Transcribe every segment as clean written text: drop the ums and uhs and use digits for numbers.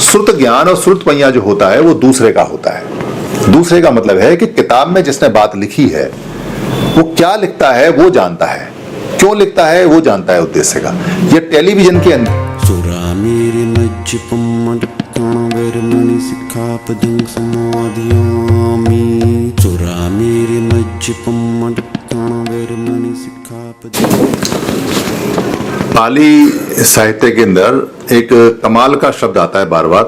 श्रुत ज्ञान और श्रुत पहिया जो होता है वो दूसरे का होता है। दूसरे का मतलब है कि किताब में जिसने बात लिखी है वो क्या लिखता है वो जानता है, क्यों लिखता है वो जानता है उद्देश्य का। ये टेलीविजन के अंदर पाली साहित्य के अंदर एक कमाल का शब्द आता है बार बार,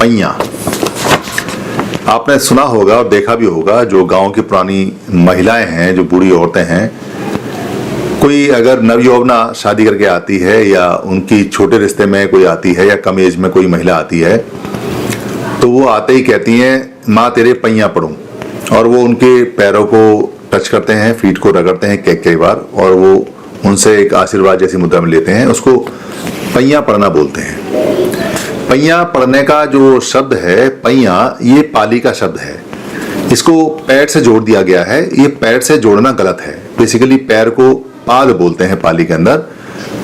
पहिया। आपने सुना होगा और देखा भी होगा, जो गांव की पुरानी महिलाएं हैं, जो बूढ़ी औरतें हैं, कोई अगर नवयौवना शादी करके आती है या उनकी छोटे रिश्ते में कोई आती है या कम एज में कोई महिला आती है, तो वो आते ही कहती हैं माँ तेरे पहिया पढ़ूं, और वो उनके पैरों को टच करते हैं, फीट को रगड़ते हैं कई बार, और वो उनसे एक आशीर्वाद जैसी मुद्रा में लेते हैं। उसको पहिया पढ़ना बोलते हैं। पहिया पढ़ने का जो शब्द है पहिया, ये पाली का शब्द है। इसको पैर से जोड़ दिया गया है। ये पैर से जोड़ना गलत है। बेसिकली पैर को पाद बोलते हैं पाली के अंदर,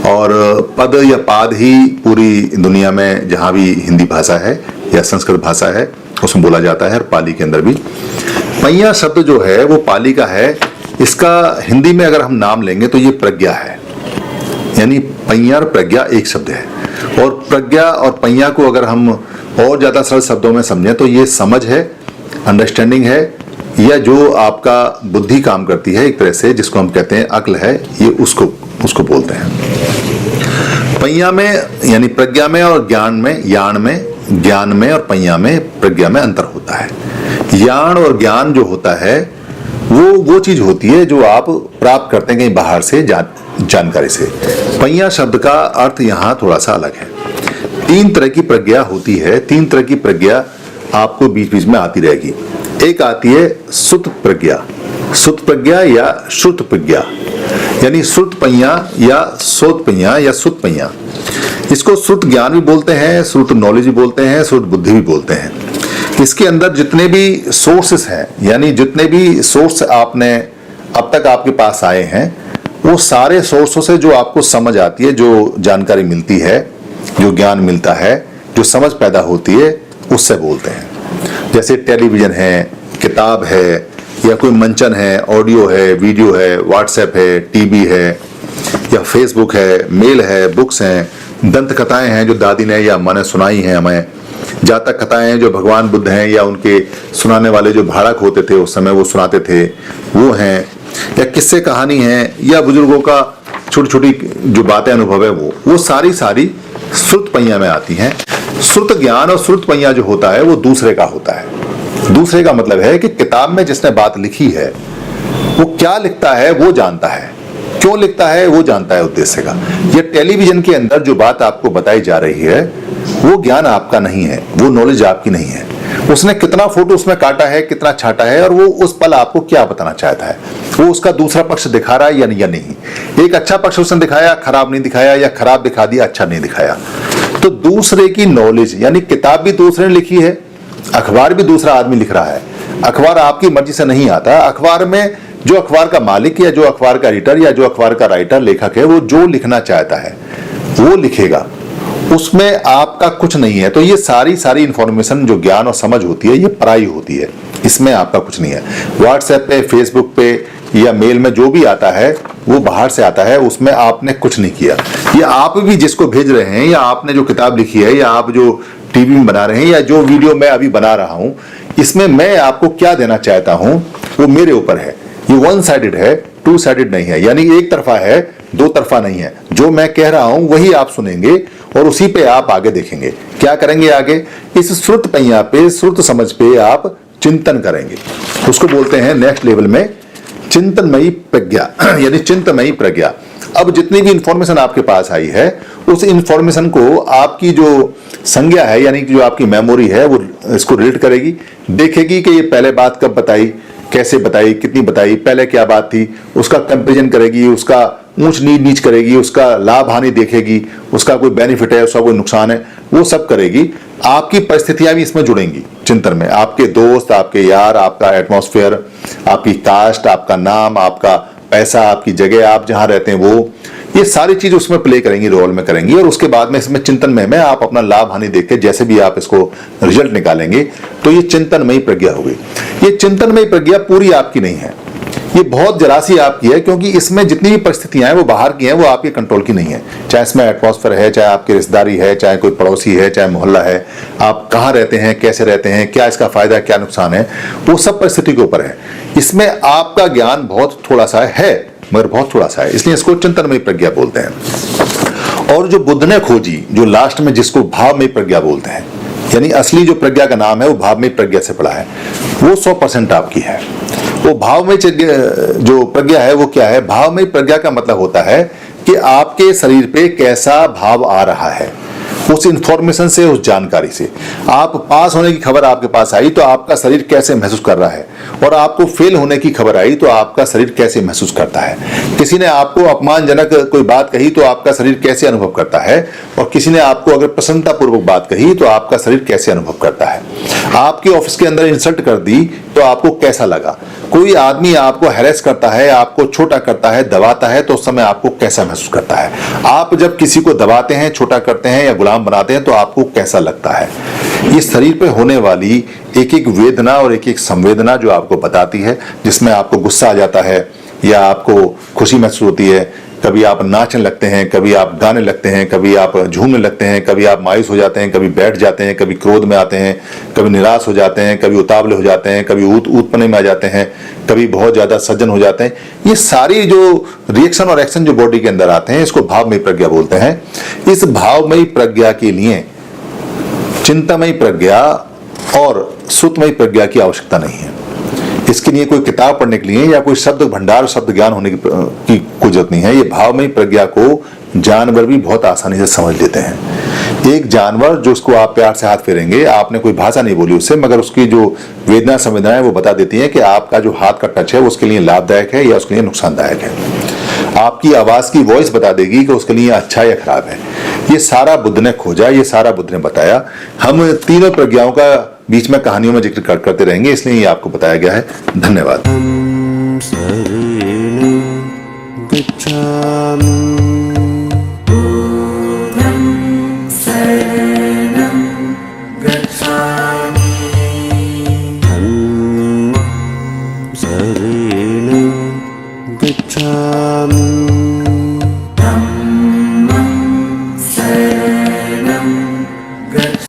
और पद या पाद ही पूरी दुनिया में जहाँ भी हिंदी भाषा है या संस्कृत भाषा है उसमें बोला जाता है, और पाली के अंदर भी। पहिया शब्द जो है वो पाली का है। इसका हिंदी में अगर हम नाम लेंगे तो ये प्रज्ञा है, यानी पहिया और प्रज्ञा एक शब्द है। और प्रज्ञा और पहिया को अगर हम और ज्यादा सरल शब्दों में समझें तो ये समझ है, अंडरस्टैंडिंग है, या जो आपका बुद्धि काम करती है एक तरह से, जिसको हम कहते हैं अक्ल है, ये उसको बोलते हैं। पहिया में यानी प्रज्ञा में और ज्ञान में और पहिया में, प्रज्ञा में अंतर होता है। ज्ञान और ज्ञान जो होता है वो चीज होती है जो आप प्राप्त करते हैं कहीं बाहर से जानकारी से। पहिया शब्द का अर्थ यहाँ थोड़ा सा अलग है। 3 तरह की प्रज्ञा होती है। 3 तरह की प्रज्ञा आपको बीच बीच में आती रहेगी। एक आती है सुत प्रज्ञा या श्रुत प्रज्ञा, यानी श्रुत पहिया या सोत पहिया या सुत पहिया। इसको श्रुत ज्ञान भी बोलते हैं, श्रुत नॉलेज भी बोलते हैं, श्रुत बुद्धि भी बोलते हैं। इसके अंदर जितने भी सोर्सेस हैं, यानी जितने भी सोर्स आपने अब तक आपके पास आए हैं, वो सारे सोर्सों से जो आपको समझ आती है, जो जानकारी मिलती है, जो ज्ञान मिलता है, जो समझ पैदा होती है, उससे बोलते हैं। जैसे टेलीविजन है, किताब है, या कोई मंचन है, ऑडियो है, वीडियो है, व्हाट्सएप है, टीवी है, या फेसबुक है, मेल है, बुक्स हैं, दंत कथाएं हैं जो दादी ने या अम्मा ने सुनाई हैं हमें, जातक कथाएं जो भगवान बुद्ध हैं या उनके सुनाने वाले जो भाड़क होते थे उस समय वो सुनाते थे वो हैं, या किस्से कहानी हैं, या बुजुर्गों का छोटी छोटी जो बातें अनुभव है वो सारी श्रुत पहिया में आती हैं। श्रुत ज्ञान और श्रुत पहिया जो होता है वो दूसरे का होता है। दूसरे का मतलब है कि किताब में जिसने बात लिखी है वो क्या लिखता है वो जानता है, क्यों लिखता है वो जानता है उद्देश्य का। ये टेलीविजन के अंदर जो बात आपको बताई जा रही है वो ज्ञान आपका नहीं है, वो नॉलेज आपकी नहीं है। उसने कितना फोटो उसमें काटा है, कितना छाटा है, और वो उस पल आपको क्या बताना चाहता है, वो उसका दूसरा पक्ष दिखा रहा है या नहीं। एक अच्छा पक्ष उसने दिखाया, खराब नहीं दिखाया, या खराब दिखा दिया, अच्छा नहीं दिखाया। तो दूसरे की नॉलेज, यानी किताब भी दूसरे ने लिखी है, अखबार भी दूसरा आदमी लिख रहा है। अखबार आपकी मर्जी से नहीं आता। अखबार में जो अखबार का मालिक या जो अखबार का एडिटर या जो अखबार का राइटर, लेखक है, वो जो लिखना चाहता है वो लिखेगा, उसमें आपका कुछ नहीं है। तो ये सारी इंफॉर्मेशन जो ज्ञान और समझ होती है ये पराई होती है, इसमें आपका कुछ नहीं है। व्हाट्सएप पे, फेसबुक पे या मेल में जो भी आता है वो बाहर से आता है, उसमें आपने कुछ नहीं किया। या आप भी जिसको भेज रहे हैं, या आपने जो किताब लिखी है, या आप जो टीवी में बना रहे हैं, या जो वीडियो मैं अभी बना रहा हूं, इसमें मैं आपको क्या देना चाहता हूं वो मेरे ऊपर है। ये 1 साइडेड है, 2 साइडेड नहीं है, यानी एक तरफा है, 2 तरफा नहीं है। जो मैं कह रहा हूं वही आप सुनेंगे और उसी पे आप आगे देखेंगे। क्या करेंगे आगे? इस श्रुत पहिया पे, श्रुत समझ पे आप चिंतन करेंगे। उसको बोलते हैं नेक्स्ट लेवल में चिंतनमयी प्रज्ञा, यानी चिंतनमयी प्रज्ञा। अब जितनी भी इंफॉर्मेशन आपके पास आई है उस इंफॉर्मेशन को आपकी जो संज्ञा है, यानी कि जो आपकी मेमोरी है, वो इसको रीड करेगी, देखेगी कि ये पहले बात कब बताई, कैसे बताई, कितनी बताई, पहले क्या बात थी, उसका कंपैरिजन करेगी, उसका ऊंच नीच करेगी, उसका लाभ हानि देखेगी, उसका कोई बेनिफिट है, उसका कोई नुकसान है, वो सब करेगी। आपकी परिस्थितियां भी इसमें जुड़ेंगी चिंतन में, आपके दोस्त, आपके यार, आपका एटमॉस्फेयर, आपकी कास्ट, आपका नाम, आपका पैसा, आपकी जगह, आप जहां रहते हैं वो, ये सारी चीज उसमें प्ले करेंगी, रोल में करेंगी। और उसके बाद में इसमें चिंतनमय में आप अपना लाभ हानि देख के जैसे भी आप इसको रिजल्ट निकालेंगे तो ये चिंतनमयी प्रज्ञा होगी। ये चिंतनमयी प्रज्ञा पूरी आपकी नहीं है, ये बहुत जरा सी आपकी है, क्योंकि इसमें जितनी भी परिस्थितियां हैं वो बाहर की हैं, वो आपके कंट्रोल की नहीं है। चाहे इसमें एटमॉस्फेयर है, चाहे आपकी रिश्तेदारी है, चाहे कोई पड़ोसी है, चाहे मोहल्ला है, आप कहाँ रहते हैं, कैसे रहते हैं, क्या इसका फायदा क्या नुकसान है, वो सब परिस्थिति के ऊपर है। इसमें आपका ज्ञान बहुत थोड़ा सा है, मगर बहुत थोड़ा सा है, इसलिए इसको चिंतनमयी प्रज्ञा बोलते हैं। और जो बुद्ध ने खोजी, जो लास्ट में जिसको भावमयी प्रज्ञा बोलते हैं, यानी असली जो प्रज्ञा का नाम है वो भावमयी प्रज्ञा से पड़ा है, वो 100% आपकी है। वो भावमयी जो प्रज्ञा है वो क्या है? भावमयी प्रज्ञा का मतलब होता है कि आपके शरीर पे कैसा भाव आ रहा है, उस इंफॉर्मेशन से, उस जानकारी से। आप पास होने की खबर आपके पास आई तो आपका शरीर कैसे महसूस कर रहा है, और आपको फेल होने की खबर आई तो आपका शरीर कैसे महसूस करता है। किसी ने आपको अपमानजनक कोई बात कही तो आपका शरीर कैसे अनुभव करता है, और किसी ने आपको अगर प्रसन्नतापूर्वक बात कही तो आपका शरीर कैसे अनुभव करता है। आपके ऑफिस के अंदर इंसल्ट कर दी तो आपको कैसा लगा। कोई आदमी आपको हैरेस करता है, आपको छोटा करता है, दबाता है, तो उस समय आपको कैसा महसूस करता है। आप जब किसी को दबाते हैं, छोटा करते हैं या गुलाम बनाते हैं तो आपको कैसा लगता है। ये शरीर पे होने वाली एक एक वेदना और एक एक संवेदना जो आपको बताती है, जिसमें आपको गुस्सा आ जाता है या आपको खुशी महसूस होती है, कभी आप नाचने लगते हैं, कभी आप गाने लगते हैं, कभी आप झूमने लगते हैं, कभी आप मायूस हो जाते हैं, कभी बैठ जाते हैं, कभी क्रोध में आते हैं, कभी निराश हो जाते हैं, कभी उतावले हो जाते हैं, कभी ऊतपने में आ जाते हैं, कभी बहुत ज्यादा सज्जन हो जाते हैं। ये सारी जो रिएक्शन और एक्शन जो बॉडी के अंदर आते हैं, इसको भावमयी प्रज्ञा बोलते हैं। इस भावमयी प्रज्ञा के लिए चिंतामयी प्रज्ञा और सुतमयी प्रज्ञा की आवश्यकता नहीं है। इसके लिए कोई किताब पढ़ने के लिए या कोई शब्द भंडार, शब्द ज्ञान होने की कोई जरूरत नहीं है। ये भावमयी प्रज्ञा को जानवर भी बहुत आसानी से समझ लेते हैं। एक जानवर जो उसको आप प्यार से हाथ फेरेंगे, आपने कोई भाषा नहीं बोली उससे, मगर उसकी जो वेदना संवेदनाएं वो बता देती हैं कि आपका जो हाथ का टच है वो उसके लिए लाभदायक है या उसके लिए नुकसानदायक है। आपकी आवाज की वॉइस बता देगी कि उसके लिए अच्छा या खराब है। ये सारा बुद्ध ने खोजा, ये सारा बुद्ध ने बताया। हम तीनों प्रज्ञाओं का बीच में कहानियों में जिक्र करते रहेंगे, इसलिए ये आपको बताया गया है। धन्यवाद।